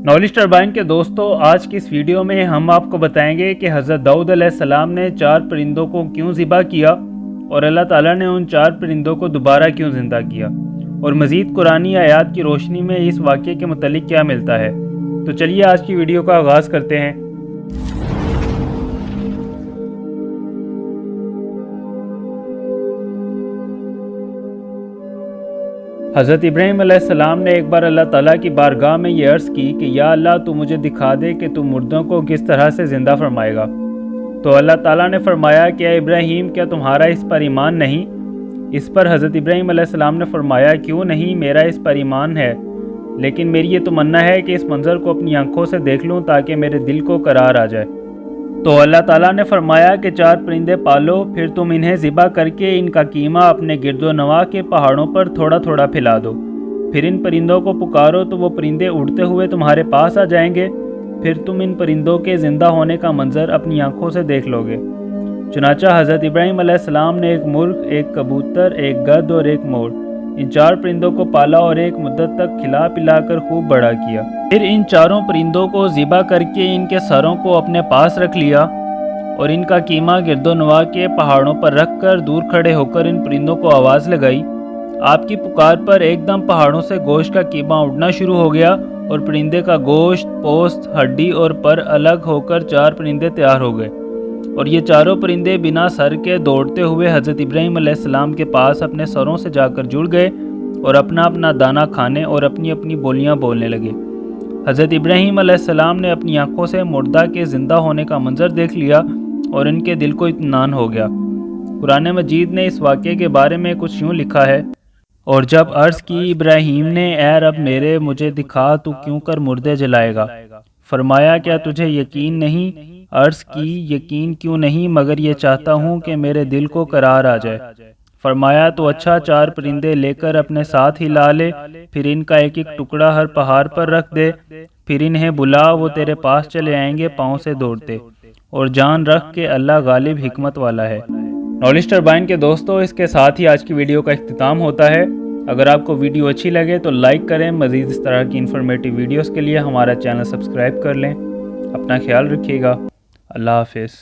Knowledge turbine के दोस्तों, आज की इस वीडियो में हम आपको बताएंगे कि हज़रत दाऊद अलैहिस्सलाम ने 4 परिंदों को क्यों ज़िबा किया और अल्लाह ताला ने उन 4 परिंदों को दोबारा क्यों ज़िंदा किया, और मज़ीद कुरानी आयात की रोशनी में इस वाक़े के मुतालिक क्या मिलता है। तो चलिए आज की वीडियो का आगाज़ करते हैं। हज़रत इब्राहीम अलैहिस्सलाम ने एक बार अल्लाह ताला की बारगाह में ये अर्ज़ की कि या अल्लाह, तू मुझे दिखा दे कि तू मुर्दों को किस तरह से ज़िंदा फरमाएगा। तो अल्लाह ताला ने फरमाया कि या इब्राहीम, क्या तुम्हारा इस पर ईमान नहीं? इस पर हज़रत इब्राहीम अलैहिस्सलाम ने फरमाया, क्यों नहीं, मेरा इस पर ईमान है, लेकिन मेरी ये तमन्ना है कि इस मंज़र को अपनी आँखों से देख लूँ ताकि मेरे दिल को करार आ जाए। तो अल्लाह ताला ने फरमाया कि 4 परिंदे पालो, फिर तुम इन्हें ज़िबा करके इनका कीमा अपने गिरदो नवा के पहाड़ों पर थोड़ा थोड़ा फैला दो। फिर इन परिंदों को पुकारो तो वो परिंदे उड़ते हुए तुम्हारे पास आ जाएंगे। फिर तुम इन परिंदों के ज़िंदा होने का मंजर अपनी आंखों से देख लोगे। चुनाचा हज़रत इब्राहीम अलैहिस्सलाम ने एक मुर्ग, एक कबूतर, एक गध और एक मोर, इन 4 परिंदों को पाला और एक मुद्दत तक खिला पिला कर खूब बड़ा किया। फिर इन चारों परिंदों को ज़िबा करके इनके सरों को अपने पास रख लिया और इनका कीमा गिरदोनवा के पहाड़ों पर रख कर दूर खड़े होकर इन परिंदों को आवाज़ लगाई। आपकी पुकार पर एकदम पहाड़ों से गोश्त का कीमा उड़ना शुरू हो गया और परिंदे का गोश्त, पोस्त, हड्डी और पर अलग होकर 4 परिंदे तैयार हो गए। और ये चारों परिंदे बिना सर के दौड़ते हुए हज़रत इब्राहीम अलैहिस्सलाम के पास अपने सरों से जाकर जुड़ गए और अपना अपना दाना खाने और अपनी अपनी बोलियां बोलने लगे। हज़रत इब्राहीम अलैहिस्सलाम ने अपनी आंखों से मुर्दा के ज़िंदा होने का मंजर देख लिया और इनके दिल को इत्मीनान हो गया। कुरान मजीद ने इस वाक़े के बारे में कुछ यूँ लिखा है, और जब अर्ज़ की इब्राहीम ने, ऐ रब मेरे, मुझे दिखा तू क्यों कर मुर्दे जलाएगा। फरमाया, क्या तुझे यकीन नहीं? अर्ज़ की, यकीन क्यों नहीं, मगर ये चाहता हूँ कि मेरे दिल को करार आ जाए। फरमाया, तो अच्छा, 4 परिंदे लेकर अपने साथ ही ला ले, फिर इनका एक एक टुकड़ा हर पहाड़ पर रख दे, फिर इन्हें बुला, वो तेरे पास चले आएंगे पाँव से दौड़ते, और जान रख के अल्लाह गालिब हिकमत वाला है। नॉलेज टरबाइन के दोस्तों, इसके साथ ही आज की वीडियो का इख्तिताम होता है। अगर आपको वीडियो अच्छी लगे तो लाइक करें। मज़ीद इस तरह की इन्फॉर्मेटिव वीडियोस के लिए हमारा चैनल सब्सक्राइब कर लें। अपना ख्याल रखिएगा। अल्लाह हाफ़िज़।